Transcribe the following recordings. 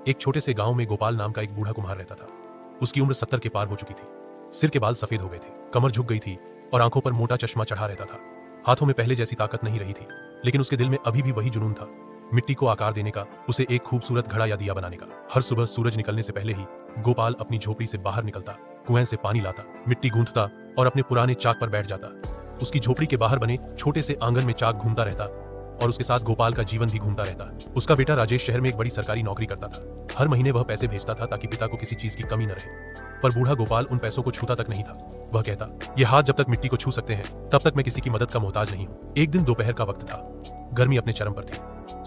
एक छोटे से गांव में गोपाल नाम का एक बूढ़ा कुम्हार रहता था। उसकी उम्र 70 के पार हो चुकी थी। सिर के बाल सफेद हो गए थे, कमर झुक गई थी और आंखों पर मोटा चश्मा चढ़ा रहता था। हाथों में पहले जैसी ताकत नहीं रही थी, लेकिन उसके दिल में अभी भी वही जुनून था, मिट्टी को आकार देने का, उसे एक खूबसूरत घड़ा या दिया बनाने का। हर सुबह सूरज निकलने से पहले ही गोपाल अपनी झोपड़ी से बाहर निकलता, कुएं से पानी लाता, मिट्टी गूंथता और अपने पुराने चाक पर बैठ जाता। उसकी झोपड़ी के बाहर बने छोटे से आंगन में चाक घूमता रहता और उसके साथ गोपाल का जीवन भी घूमता रहता। उसका बेटा राजेश शहर में एक बड़ी सरकारी नौकरी करता था। हर महीने वह पैसे भेजता था ताकि पिता को किसी चीज की कमी न रहे। पर बूढ़ा गोपाल उन पैसों को छूता तक नहीं था। वह कहता, ये हाथ जब तक मिट्टी को छू सकते हैं तब तक मैं किसी की मदद का मोहताज नहीं हूँ। एक दिन दोपहर का वक्त था। गर्मी अपने चरम पर थी।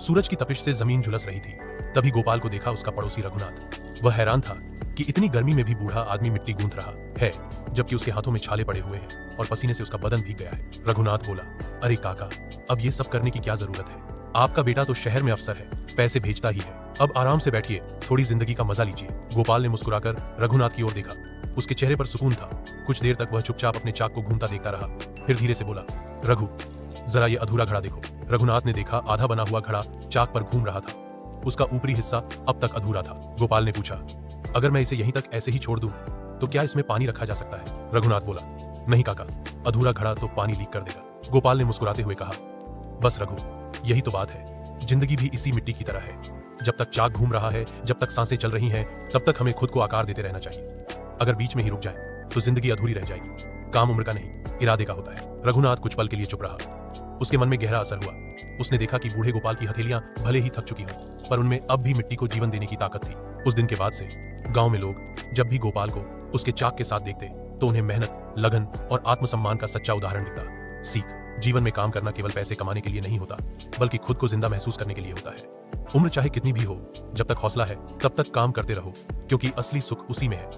सूरज की तपिश से जमीन झुलस रही थी। तभी गोपाल को देखा उसका पड़ोसी रघुनाथ। वह हैरान था कि इतनी गर्मी में भी बूढ़ा आदमी मिट्टी गूंथ रहा है, जबकि उसके हाथों में छाले पड़े हुए हैं और पसीने से उसका बदन भीग गया है। रघुनाथ बोला, अरे काका, अब ये सब करने की क्या जरूरत है? आपका बेटा तो शहर में अफसर है, पैसे भेजता ही है। अब आराम से बैठिए, थोड़ी जिंदगी का मजा लीजिए। गोपाल ने मुस्कुराकर रघुनाथ की ओर देखा। उसके चेहरे पर सुकून था। कुछ देर तक वह चुपचाप अपने चाक को घूमता देखता रहा, फिर धीरे से बोला, रघु, जरा ये अधूरा घड़ा देखो। रघुनाथ ने देखा, आधा बना हुआ घड़ा चाक पर घूम रहा था। उसका ऊपरी हिस्सा अब तक अधूरा था। गोपाल ने पूछा, अगर मैं इसे यहीं तक ऐसे ही छोड़ दूं तो क्या इसमें पानी रखा जा सकता है? रघुनाथ बोला, नहीं काका, अधूरा घड़ा तो पानी लीक कर देगा। गोपाल ने मुस्कुराते हुए कहा, बस रघु, यही तो बात है। जिंदगी भी इसी मिट्टी की तरह है। जब तक चाक घूम रहा है, जब तक सांसें चल रही हैं, तब तक हमें खुद को आकार देते रहना चाहिए। अगर बीच में ही रुक जाए तो जिंदगी अधूरी रह जाएगी। काम उम्र का नहीं, इरादे का होता है। रघुनाथ कुछ पल के लिए चुप रहा। उसके मन में गहरा असर हुआ। उसने देखा कि बूढ़े गोपाल की हथेलियां भले ही थक चुकी हों, पर उनमें अब भी मिट्टी को जीवन देने की ताकत थी। उस दिन के बाद से गांव में लोग जब भी गोपाल को उसके चाक के साथ देखते तो उन्हें मेहनत, लगन और आत्मसम्मान का सच्चा उदाहरण दिखता। सीख, जीवन में काम करना केवल पैसे कमाने के लिए नहीं होता, बल्कि खुद को जिंदा महसूस करने के लिए होता है। उम्र चाहे कितनी भी हो, जब तक हौसला है तब तक काम करते रहो, क्योंकि असली सुख उसी में है।